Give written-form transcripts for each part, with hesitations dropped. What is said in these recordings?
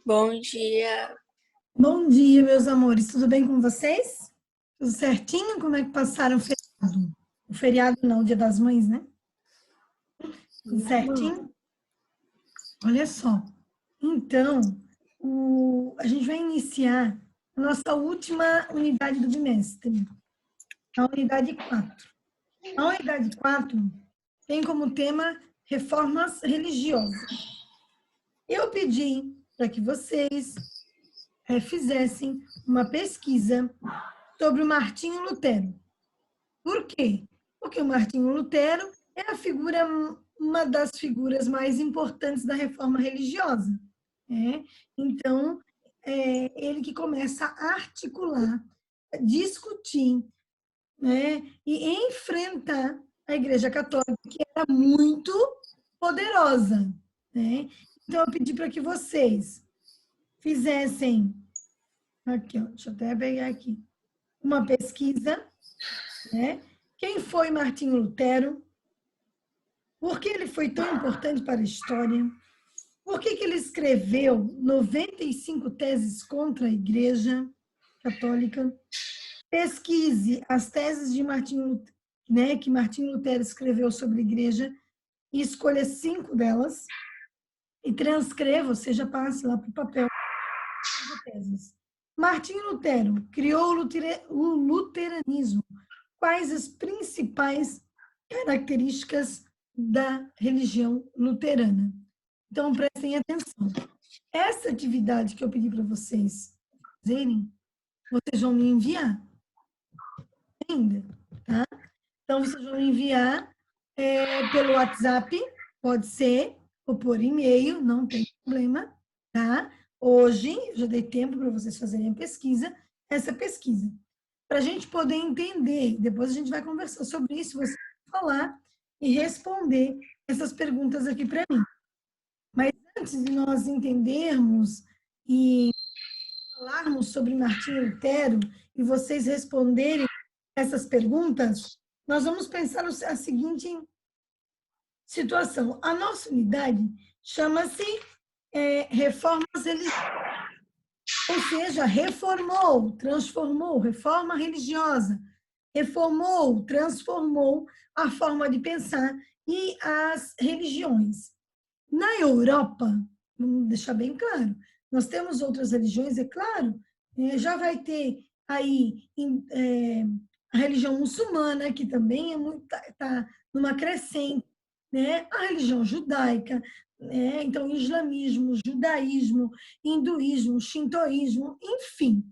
Bom dia. Bom dia, meus amores. Tudo bem com vocês? Tudo certinho? Como é que passaram o feriado? O feriado não, o Dia das Mães, né? Tudo certinho? Olha só. Então, a gente vai iniciar a nossa última unidade do bimestre, a unidade 4. A unidade 4 tem como tema reformas religiosas. Eu pedi para que vocês fizessem uma pesquisa sobre o Martinho Lutero. Por quê? Porque o Martinho Lutero é uma das figuras mais importantes da reforma religiosa. Né? Então, ele que começa a articular, a discutir, né? E enfrentar a Igreja Católica, que era muito poderosa. Né? Então, eu pedi para que vocês fizessem, aqui, ó, deixa eu até pegar aqui, uma pesquisa, né? Quem foi Martinho Lutero? Por que ele foi tão importante para a história? Por que ele escreveu 95 teses contra a Igreja Católica? Pesquise as teses de Martinho Lutero, né, que Martinho Lutero escreveu sobre a Igreja e escolha 5 delas e transcreva, ou seja, passe lá para o papel as teses. Martinho Lutero criou o luteranismo. Quais as principais características da religião luterana? Então, prestem atenção. Essa atividade que eu pedi para vocês fazerem, vocês vão me enviar ainda, tá? Então, vocês vão me enviar pelo WhatsApp, pode ser, ou por e-mail, não tem problema, tá? Hoje, eu já dei tempo para vocês fazerem a pesquisa, essa pesquisa. Para a gente poder entender, depois a gente vai conversar sobre isso, você falar e responder essas perguntas aqui para mim. Mas antes de nós entendermos e falarmos sobre Martinho Lutero e vocês responderem essas perguntas, nós vamos pensar a seguinte situação. A nossa unidade chama-se Reformas Religiosas, ou seja, reformou, transformou, reforma religiosa, reformou, transformou a forma de pensar e as religiões. Na Europa, vamos deixar bem claro, nós temos outras religiões, é claro, já vai ter aí a religião muçulmana, que também está numa crescente, né? A religião judaica, né? Então, islamismo, judaísmo, hinduísmo, shintoísmo, enfim.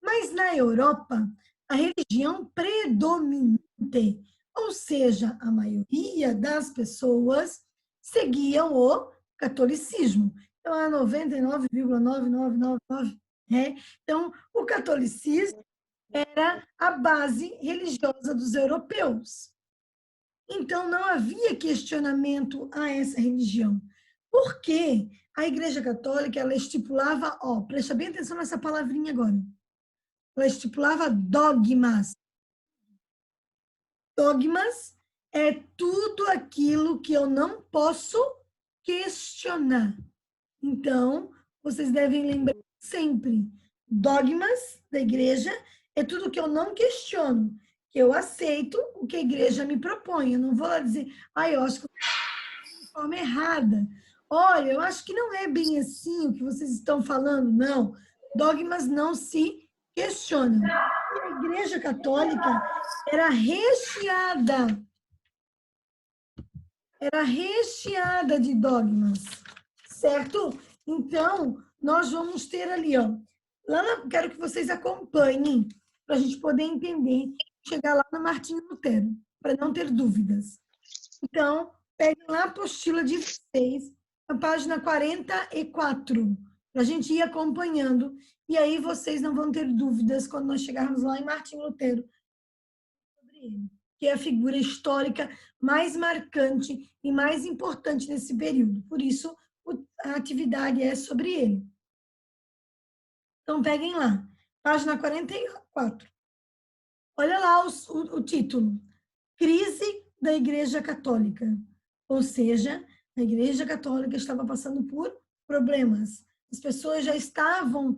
Mas na Europa, a religião predominante, ou seja, a maioria das pessoas seguiam o catolicismo. Então, é 99,9999, né? Então, o catolicismo era a base religiosa dos europeus. Então, não havia questionamento a essa religião. Por quê? A Igreja Católica, ela estipulava, ó, presta bem atenção nessa palavrinha agora, ela estipulava dogmas. Dogmas é tudo aquilo que eu não posso questionar. Então, vocês devem lembrar sempre, dogmas da igreja é tudo que eu não questiono, que eu aceito o que a igreja me propõe. Eu não vou lá dizer, eu acho que eu estou de forma errada. Olha, eu acho que não é bem assim o que vocês estão falando. Não, dogmas não se questionam. E a igreja católica era recheada de dogmas, certo? Então, nós vamos ter ali, ó, quero que vocês acompanhem, para a gente poder entender, chegar lá no Martinho Lutero, para não ter dúvidas. Então, peguem lá a apostila de vocês, a página 44, para a gente ir acompanhando, e aí vocês não vão ter dúvidas quando nós chegarmos lá em Martinho Lutero sobre ele, que é a figura histórica mais marcante e mais importante nesse período. Por isso, a atividade é sobre ele. Então, peguem lá, página 44. Olha lá o título: Crise da Igreja Católica. Ou seja, a Igreja Católica estava passando por problemas. as pessoas já estavam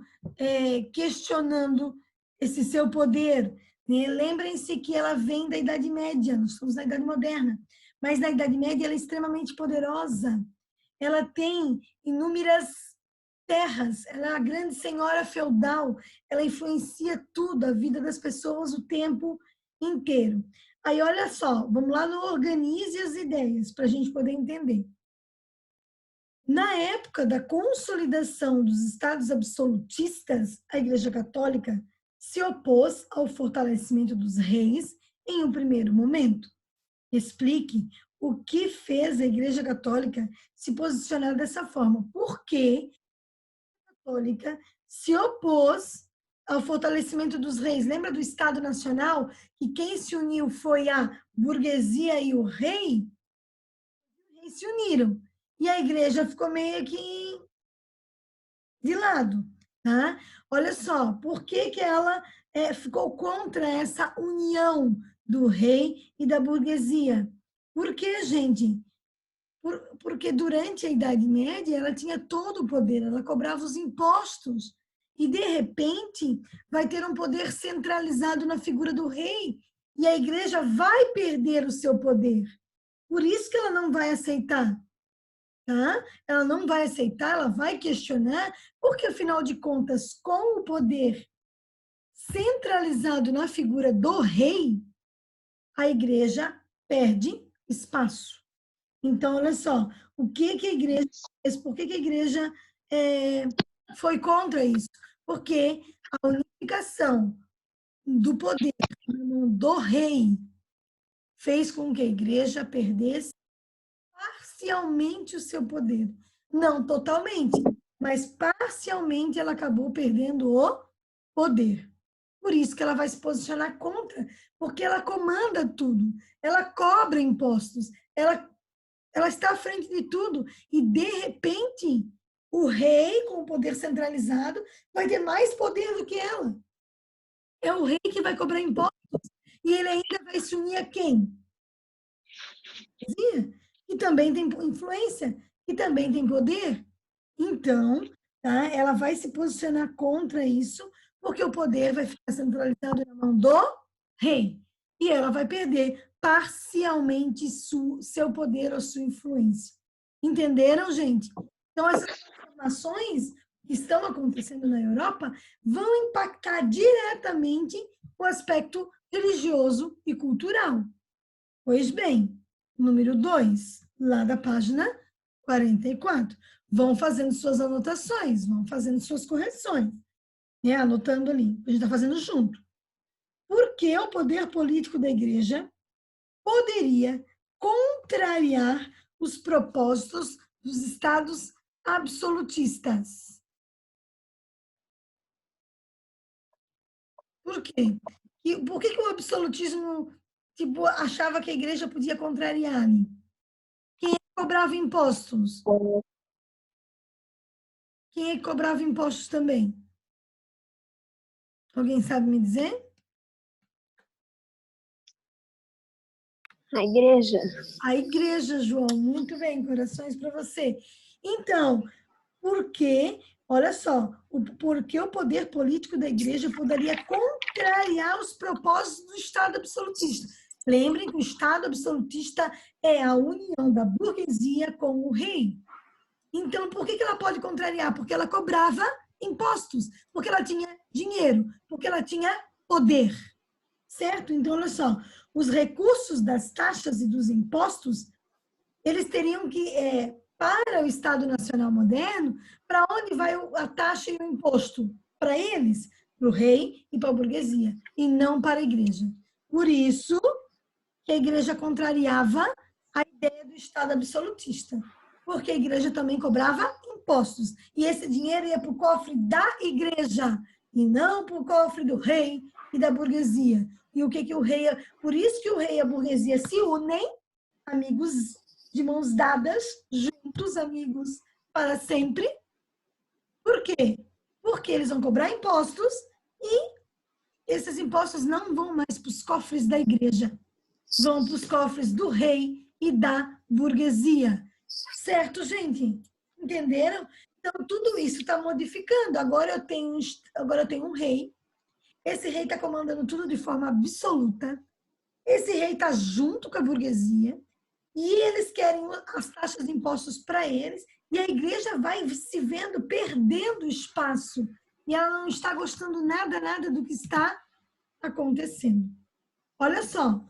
questionando esse seu poder. Né? Lembrem-se que ela vem da Idade Média, nós estamos na Idade Moderna, mas na Idade Média ela é extremamente poderosa. Ela tem inúmeras terras, ela é a grande senhora feudal, ela influencia tudo, a vida das pessoas o tempo inteiro. Aí, olha só, vamos lá no Organize as Ideias, para a gente poder entender. Na época da consolidação dos estados absolutistas, a Igreja Católica se opôs ao fortalecimento dos reis em um primeiro momento. Explique o que fez a Igreja Católica se posicionar dessa forma. Por que a Católica se opôs ao fortalecimento dos reis? Lembra do Estado Nacional, que quem se uniu foi a burguesia e o rei? Os reis se uniram. E a igreja ficou meio que de lado. Tá? Olha só, por que ela ficou contra essa união do rei e da burguesia? Por que, gente? Porque durante a Idade Média ela tinha todo o poder, ela cobrava os impostos. E, de repente, vai ter um poder centralizado na figura do rei. E a igreja vai perder o seu poder. Por isso que ela não vai aceitar. Tá? Ela não vai aceitar, ela vai questionar, porque, afinal de contas, com o poder centralizado na figura do rei, a igreja perde espaço. Então, olha só, o que a igreja fez? Por que a igreja foi contra isso? Porque a unificação do poder na mão do rei fez com que a igreja perdesse parcialmente o seu poder. Não totalmente, mas parcialmente ela acabou perdendo o poder. Por isso que ela vai se posicionar contra, porque ela comanda tudo, ela cobra impostos, ela está à frente de tudo e, de repente, o rei, com o poder centralizado, vai ter mais poder do que ela. É o rei que vai cobrar impostos e ele ainda vai se unir a quem? Que também tem influência, que também tem poder. Então, tá, ela vai se posicionar contra isso, porque o poder vai ficar centralizado na mão do rei. E ela vai perder parcialmente seu poder ou sua influência. Entenderam, gente? Então, essas transformações que estão acontecendo na Europa vão impactar diretamente o aspecto religioso e cultural. Pois bem, número 2, lá da página 44. Vão fazendo suas anotações, vão fazendo suas correções, né? Anotando ali. A gente está fazendo junto. Por que o poder político da igreja poderia contrariar os propósitos dos estados absolutistas? Por quê? Por que o absolutismo achava que a igreja podia contrariar? Quem cobrava impostos? Quem é que cobrava impostos também? Alguém sabe me dizer? A igreja. A igreja, João. Muito bem, corações para você. Então, por que, olha só, porque o poder político da igreja poderia contrariar os propósitos do Estado absolutista? Lembrem que o Estado absolutista é a união da burguesia com o rei. Então, por que ela pode contrariar? Porque ela cobrava impostos, porque ela tinha dinheiro, porque ela tinha poder, certo? Então, olha só, os recursos das taxas e dos impostos, eles teriam que, para o Estado Nacional moderno, para onde vai a taxa e o imposto? Para eles, para o rei e para a burguesia, e não para a igreja. Por isso que a igreja contrariava a ideia do Estado absolutista, porque a igreja também cobrava impostos, e esse dinheiro ia para o cofre da igreja, e não para o cofre do rei e da burguesia. E o que o rei... Por isso que o rei e a burguesia se unem, amigos de mãos dadas, juntos, amigos para sempre. Por quê? Porque eles vão cobrar impostos e esses impostos não vão mais para os cofres da igreja, vão para os cofres do rei e da burguesia. Certo, gente? Entenderam? Então, tudo isso está modificando. Agora eu tenho um rei. Esse rei está comandando tudo de forma absoluta. Esse rei está junto com a burguesia. E eles querem as taxas de impostos para eles. E a igreja vai se vendo perdendo espaço. E ela não está gostando nada do que está acontecendo. Olha só.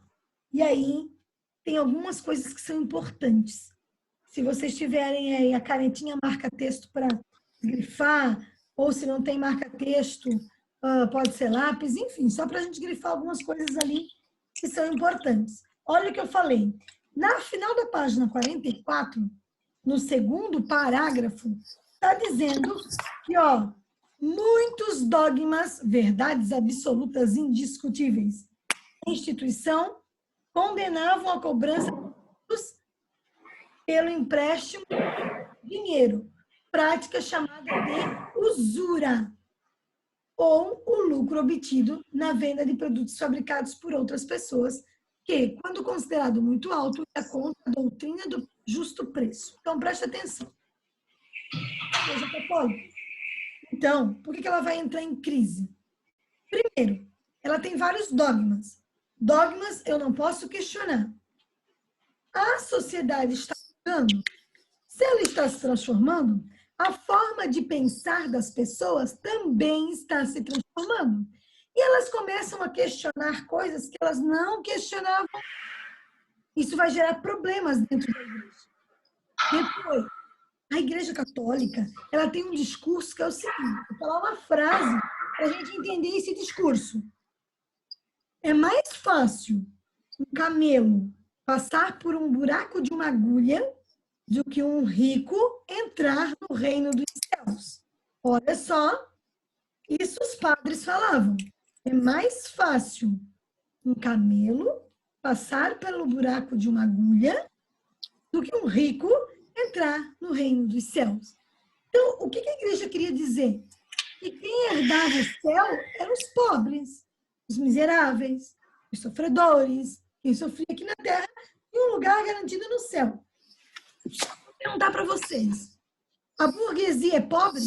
E aí, tem algumas coisas que são importantes. Se vocês tiverem aí a canetinha marca-texto para grifar, ou se não tem marca-texto, pode ser lápis, enfim, só para a gente grifar algumas coisas ali que são importantes. Olha o que eu falei. Na final da página 44, no segundo parágrafo, está dizendo que, muitos dogmas, verdades absolutas indiscutíveis, a instituição condenavam a cobrança pelo empréstimo de dinheiro, prática chamada de usura, ou o lucro obtido na venda de produtos fabricados por outras pessoas, que, quando considerado muito alto, é contra a doutrina do justo preço. Então, preste atenção. Igreja Católica. Então, por que ela vai entrar em crise? Primeiro, ela tem vários dogmas. Dogmas eu não posso questionar. A sociedade está mudando. Se ela está se transformando, a forma de pensar das pessoas também está se transformando. E elas começam a questionar coisas que elas não questionavam. Isso vai gerar problemas dentro da igreja. Depois, a Igreja Católica, ela tem um discurso que é o seguinte, vou falar uma frase para a gente entender esse discurso. É mais fácil um camelo passar por um buraco de uma agulha do que um rico entrar no reino dos céus. Olha só, isso os padres falavam. É mais fácil um camelo passar pelo buraco de uma agulha do que um rico entrar no reino dos céus. Então, o que a igreja queria dizer? Que quem herdava o céu eram os pobres, os miseráveis, os sofredores, quem sofria aqui na terra, e um lugar garantido no céu. Vou perguntar para vocês. A burguesia é pobre?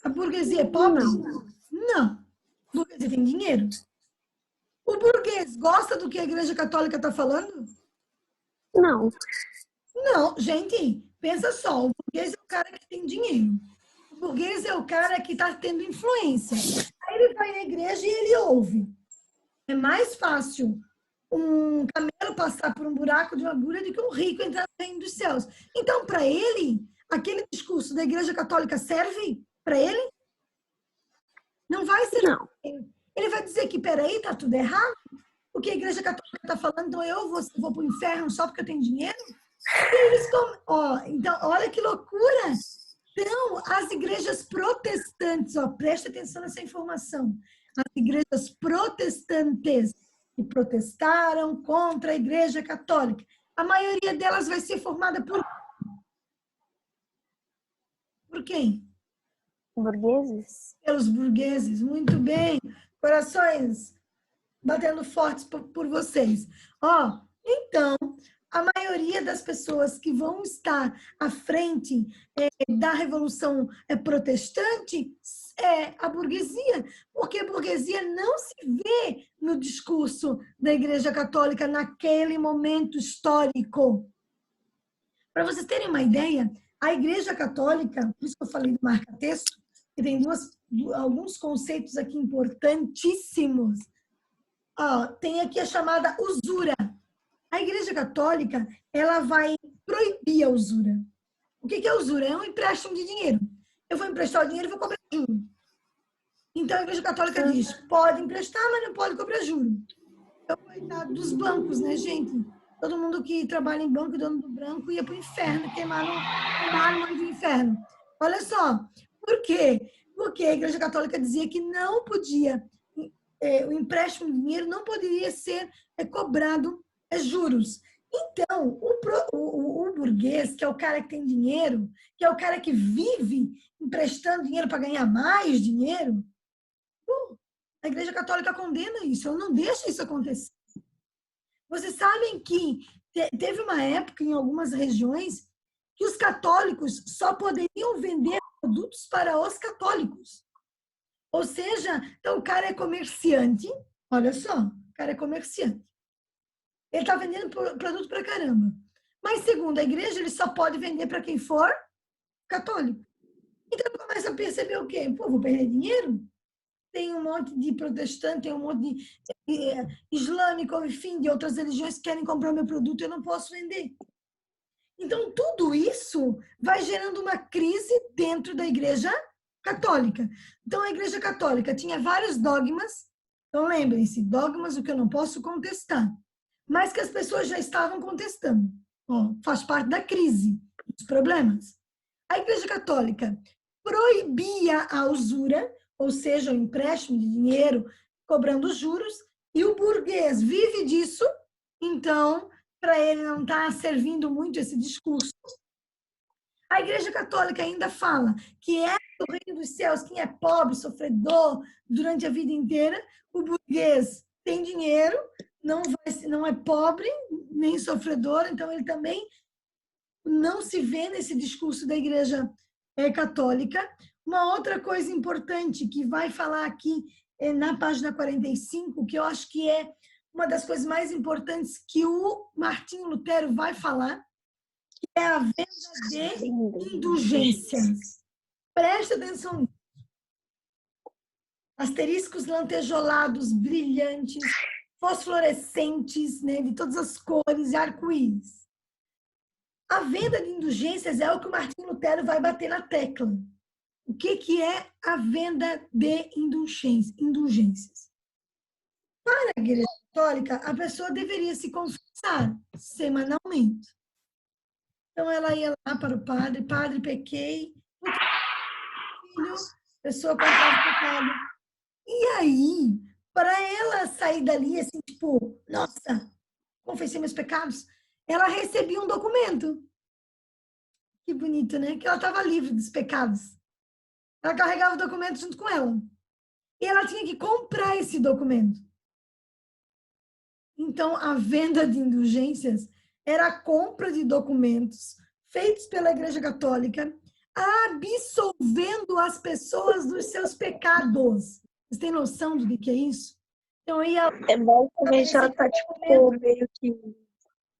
A burguesia é pobre? Não. A burguesia tem dinheiro. O burguês gosta do que a Igreja Católica está falando? Não. Não, gente, pensa só. O burguês é o cara que tem dinheiro. O burguês é o cara que está tendo influência. Aí ele vai na igreja e ele ouve. É mais fácil um camelo passar por um buraco de uma agulha do que um rico entrar no reino dos céus. Então, para ele, aquele discurso da Igreja Católica serve para ele? Não vai ser. Não. Ele vai dizer que, peraí, está tudo errado? O que a Igreja Católica está falando, então eu vou para o inferno só porque eu tenho dinheiro? Então, olha que loucura! Então, as igrejas protestantes, preste atenção nessa informação, as igrejas protestantes que protestaram contra a Igreja Católica, a maioria delas vai ser formada por quem? Burgueses? Pelos burgueses, muito bem. Corações batendo fortes por vocês. Então, a maioria das pessoas que vão estar à frente da revolução protestante é a burguesia, porque a burguesia não se vê no discurso da Igreja Católica naquele momento histórico. Para vocês terem uma ideia, a Igreja Católica, por isso que eu falei do marca-texto, que tem alguns conceitos aqui importantíssimos. Tem aqui a chamada usura. A Igreja Católica, ela vai proibir a usura. O que é usura? É um empréstimo de dinheiro. Eu vou emprestar o dinheiro e vou cobrar juros. Então, a Igreja Católica diz, pode emprestar, mas não pode cobrar juros. Então, coitado dos bancos, né, gente? Todo mundo que trabalha em banco, dono do branco, ia para o inferno, queimar no inferno. Olha só, por quê? Porque a Igreja Católica dizia que não podia, o empréstimo de dinheiro não poderia ser cobrado juros. Então, o burguês, que é o cara que tem dinheiro, que é o cara que vive emprestando dinheiro para ganhar mais dinheiro, a Igreja Católica condena isso, ela não deixa isso acontecer. Vocês sabem que teve uma época em algumas regiões que os católicos só poderiam vender produtos para os católicos. Ou seja, então o cara é comerciante, olha só, o cara é comerciante. Ele está vendendo produto para caramba. Mas, segundo a igreja, ele só pode vender para quem for católico. Então, ele começa a perceber o quê? Pô, vou perder dinheiro? Tem um monte de protestante, tem um monte de islâmico, enfim, de outras religiões que querem comprar meu produto e eu não posso vender. Então, tudo isso vai gerando uma crise dentro da igreja católica. Então, a igreja católica tinha vários dogmas. Então, lembrem-se, dogmas o que eu não posso contestar, mas que as pessoas já estavam contestando. Ó, faz parte da crise, dos problemas. A igreja católica proibia a usura, ou seja, o empréstimo de dinheiro cobrando juros, e o burguês vive disso, então, para ele não estar servindo muito esse discurso. A igreja católica ainda fala que é o reino dos céus quem é pobre, sofredor, durante a vida inteira. O burguês tem dinheiro, não é pobre, nem sofredor, então ele também não se vê nesse discurso da igreja católica. Uma outra coisa importante que vai falar aqui na página 45, que eu acho que é uma das coisas mais importantes que o Martinho Lutero vai falar, que é a venda de indulgências. Preste atenção nisso. Asteriscos lantejolados, brilhantes, fosforescentes, né, de todas as cores e arco-íris. A venda de indulgências é o que o Martinho Lutero vai bater na tecla. O que é a venda de indulgências? Para a igreja católica, a pessoa deveria se confessar semanalmente. Então, ela ia lá para o padre, padre, pequei, filho, pessoa comprava pecado. E aí, para ela sair dali, assim, tipo, nossa, confessei meus pecados, ela recebia um documento. Que bonito, né? Que ela estava livre dos pecados. Ela carregava o documento junto com ela. E ela tinha que comprar esse documento. Então, a venda de indulgências era a compra de documentos feitos pela Igreja Católica, absolvendo as pessoas dos seus pecados. Vocês têm noção do que é isso? Então, é basicamente ela tá, tipo, meio que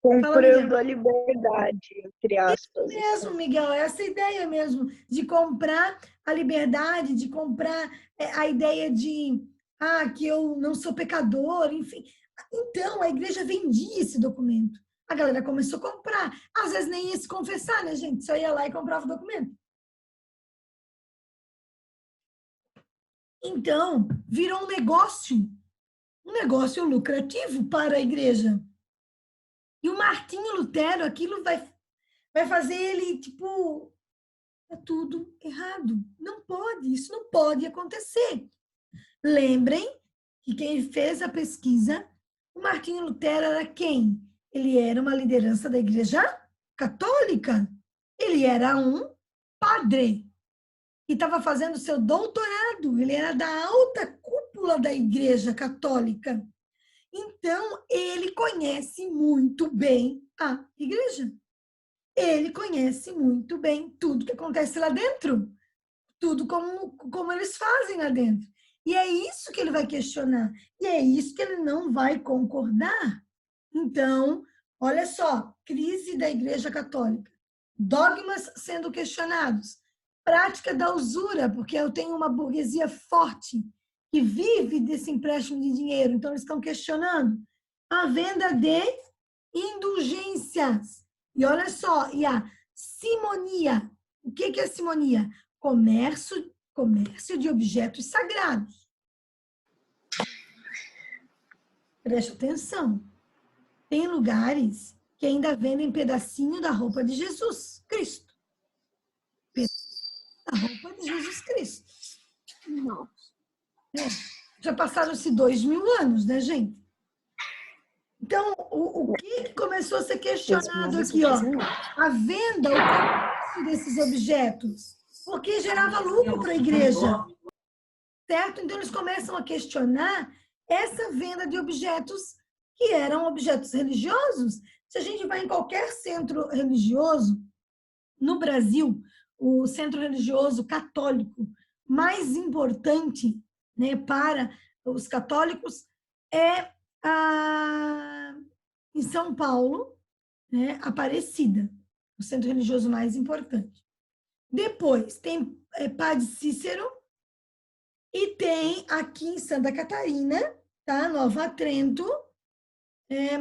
comprando a liberdade, entre aspas. Isso mesmo, Miguel, essa ideia mesmo, de comprar a liberdade, de comprar a ideia de que eu não sou pecador, enfim. Então, a igreja vendia esse documento. A galera começou a comprar. Às vezes nem ia se confessar, né, gente? Só ia lá e comprava o documento. Então, virou um negócio lucrativo para a igreja. E o Martinho Lutero, aquilo vai fazer ele, tipo, é tudo errado. Não pode, isso não pode acontecer. Lembrem que quem fez a pesquisa, o Martinho Lutero era quem? Ele era uma liderança da Igreja Católica. Ele era um padre e estava fazendo seu doutorado. Ele era da alta cúpula da Igreja Católica. Então, ele conhece muito bem a igreja. Ele conhece muito bem tudo que acontece lá dentro. Tudo como eles fazem lá dentro. E é isso que ele vai questionar. E é isso que ele não vai concordar. Então, olha só, crise da Igreja Católica. Dogmas sendo questionados. Prática da usura, porque eu tenho uma burguesia forte que vive desse empréstimo de dinheiro. Então, eles estão questionando a venda de indulgências. E olha só, e a simonia. O que é simonia? Comércio de objetos sagrados. Preste atenção. Tem lugares que ainda vendem pedacinho da roupa de Jesus Cristo. Pedacinho da roupa de Jesus Cristo. Nossa. Já passaram-se 2000 anos, né, gente? Então, o que começou a ser questionado aqui, ó? A venda, o comércio desses objetos, porque gerava lucro para a igreja, certo? Então, eles começam a questionar essa venda de objetos que eram objetos religiosos. Se a gente vai em qualquer centro religioso, No Brasil, o centro religioso católico mais importante, né, para os católicos é em São Paulo, né, Aparecida, o centro religioso mais importante. Depois tem Padre Cícero e tem aqui em Santa Catarina, tá, Nova Trento,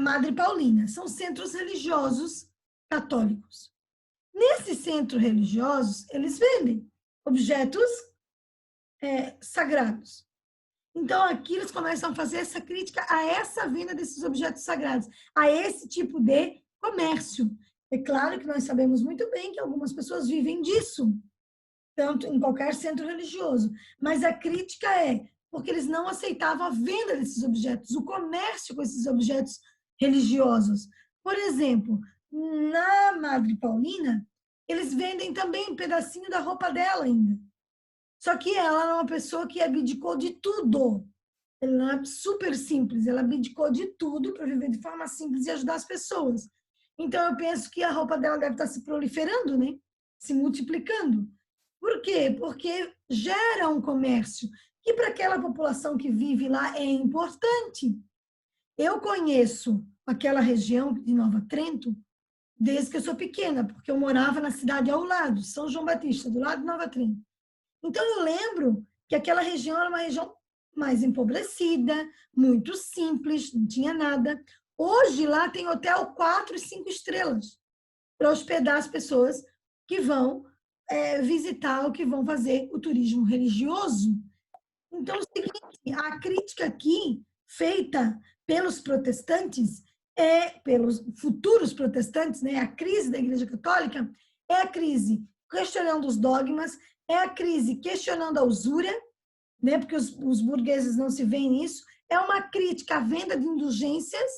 Madre Paulina. São centros religiosos católicos. Nesses centros religiosos, eles vendem objetos sagrados. Então, aqui eles começam a fazer essa crítica a essa venda desses objetos sagrados, a esse tipo de comércio. É claro que nós sabemos muito bem que algumas pessoas vivem disso, tanto em qualquer centro religioso. Mas a crítica é porque eles não aceitavam a venda desses objetos, o comércio com esses objetos religiosos. Por exemplo, na Madre Paulina, eles vendem também um pedacinho da roupa dela ainda. Só que ela era uma pessoa que abdicou de tudo. Ela é super simples, ela abdicou de tudo para viver de forma simples e ajudar as pessoas. Então, eu penso que a roupa dela deve estar se proliferando, né? Se multiplicando. Por quê? Porque gera um comércio que para aquela população que vive lá é importante. Eu conheço aquela região de Nova Trento desde que eu sou pequena, porque eu morava na cidade ao lado, São João Batista, do lado de Nova Trento. Então, eu lembro que aquela região era uma região mais empobrecida, muito simples, não tinha nada. Hoje, lá tem hotel 4 e 5 estrelas para hospedar as pessoas que vão visitar ou que vão fazer o turismo religioso. Então, é o seguinte, a crítica aqui, feita pelos protestantes, pelos futuros protestantes, né, a crise da Igreja Católica, é a crise questionando os dogmas, é a crise questionando a usura, né, porque os burgueses não se veem nisso, é uma crítica à venda de indulgências,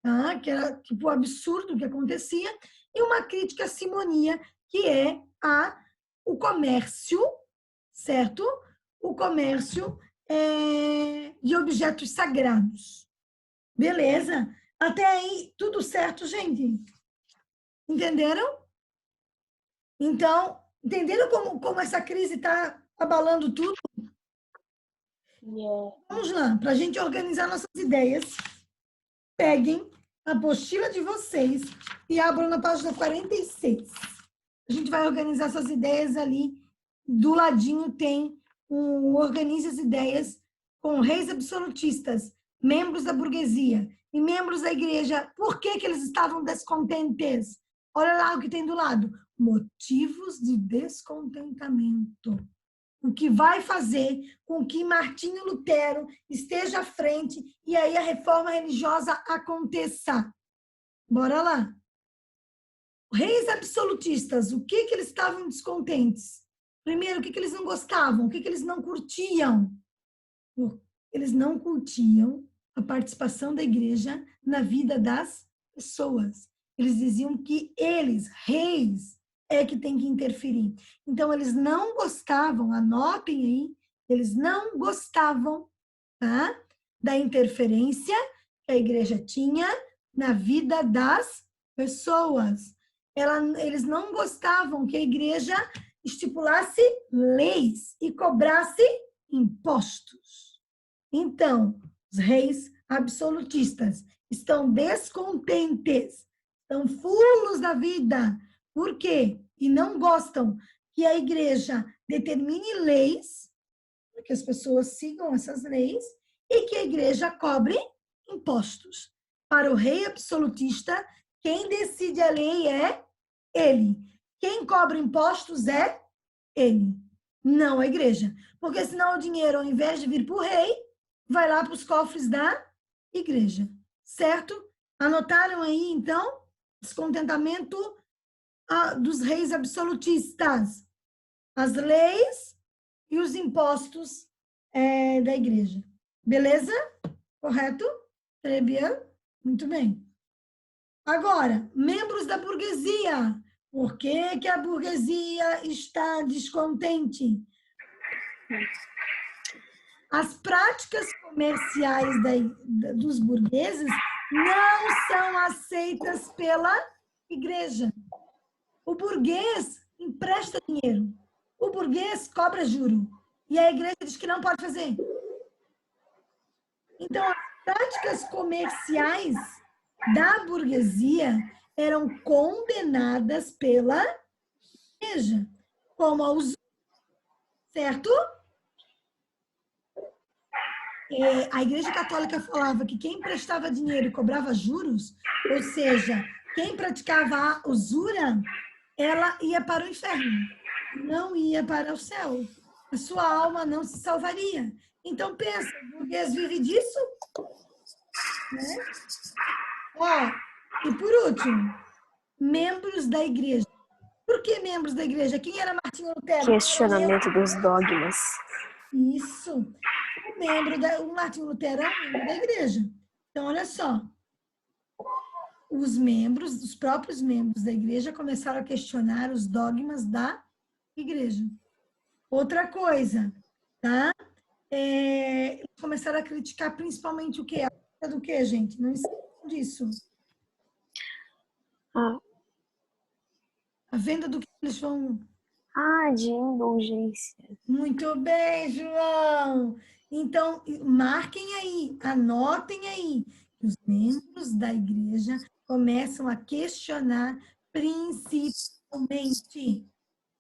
tá, que era tipo o absurdo que acontecia, e uma crítica à simonia, que é o comércio, certo? O comércio de objetos sagrados. Beleza? Até aí, tudo certo, gente? Entenderam? Então, entenderam como essa crise está abalando tudo? Yeah. Vamos lá, para a gente organizar nossas ideias. Peguem a apostila de vocês e abram na página 46. A gente vai organizar essas ideias ali. Do ladinho tem Organize as Ideias com reis absolutistas, membros da burguesia e membros da igreja. Por que eles estavam descontentes? Olha lá o que tem do lado. Motivos de descontentamento. O que vai fazer com que Martinho Lutero esteja à frente e aí a reforma religiosa aconteça. Bora lá. Reis absolutistas, o que eles estavam descontentes? Primeiro, o que eles não gostavam? O que eles não curtiam? Eles não curtiam a participação da igreja na vida das pessoas. Eles diziam que eles, reis, é que tem que interferir. Então, eles não gostavam, anotem aí, eles não gostavam, tá, da interferência que a igreja tinha na vida das pessoas. Eles não gostavam que a igreja estipulasse leis e cobrasse impostos. Então, os reis absolutistas estão descontentes, estão fulos da vida. Por quê? E não gostam que a igreja determine leis, que as pessoas sigam essas leis, e que a igreja cobre impostos. Para o rei absolutista, quem decide a lei é ele. Quem cobra impostos é ele, não a igreja. Porque senão o dinheiro, ao invés de vir para o rei, vai lá para os cofres da igreja. Certo? Anotaram aí, então, descontentamento dos reis absolutistas. As leis e os impostos da igreja. Beleza? Correto? Très bien? Muito bem. Agora, membros da burguesia. Por que a burguesia está descontente? As práticas comerciais dos burgueses não são aceitas pela igreja. O burguês empresta dinheiro. O burguês cobra juro. E a igreja diz que não pode fazer. Então, as práticas comerciais da burguesia eram condenadas pela igreja, como a usura, certo? A Igreja Católica falava que quem emprestava dinheiro e cobrava juros, ou seja, quem praticava a usura, ela ia para o inferno, não ia para o céu. A sua alma não se salvaria. Então, pensa, o burguês vive disso? Né? E por último, membros da igreja. Por que membros da igreja? Quem era Martinho Lutero? Questionamento dos dogmas. Isso. O Martinho Lutero é um membro da igreja. Então, olha só. Os próprios membros da igreja começaram a questionar os dogmas da igreja. Outra coisa, tá? Eles começaram a criticar principalmente o quê? A venda do quê, gente? Não esqueçam disso. A venda do que eles vão... de indulgência. Muito bem, João! Então, marquem aí, anotem aí. Os membros da igreja começam a questionar principalmente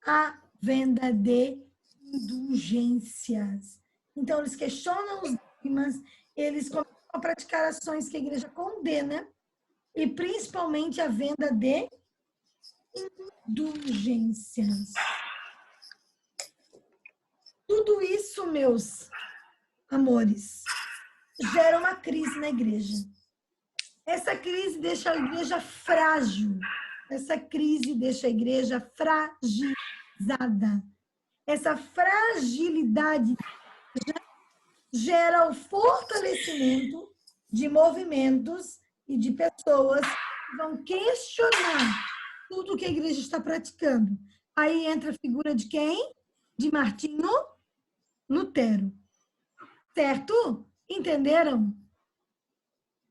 a venda de indulgências. Então, eles questionam os dogmas, eles começam a praticar ações que a igreja condena, e principalmente a venda de indulgências. Tudo isso, meus amores, gera uma crise na igreja. Essa crise deixa a igreja frágil. Essa crise deixa a igreja fragilizada. Essa fragilidade gera o fortalecimento de movimentos e de pessoas que vão questionar tudo que a igreja está praticando. Aí entra a figura de quem? De Martinho Lutero. Certo? Entenderam?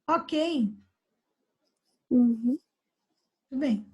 Ok. Uhum. Tudo bem.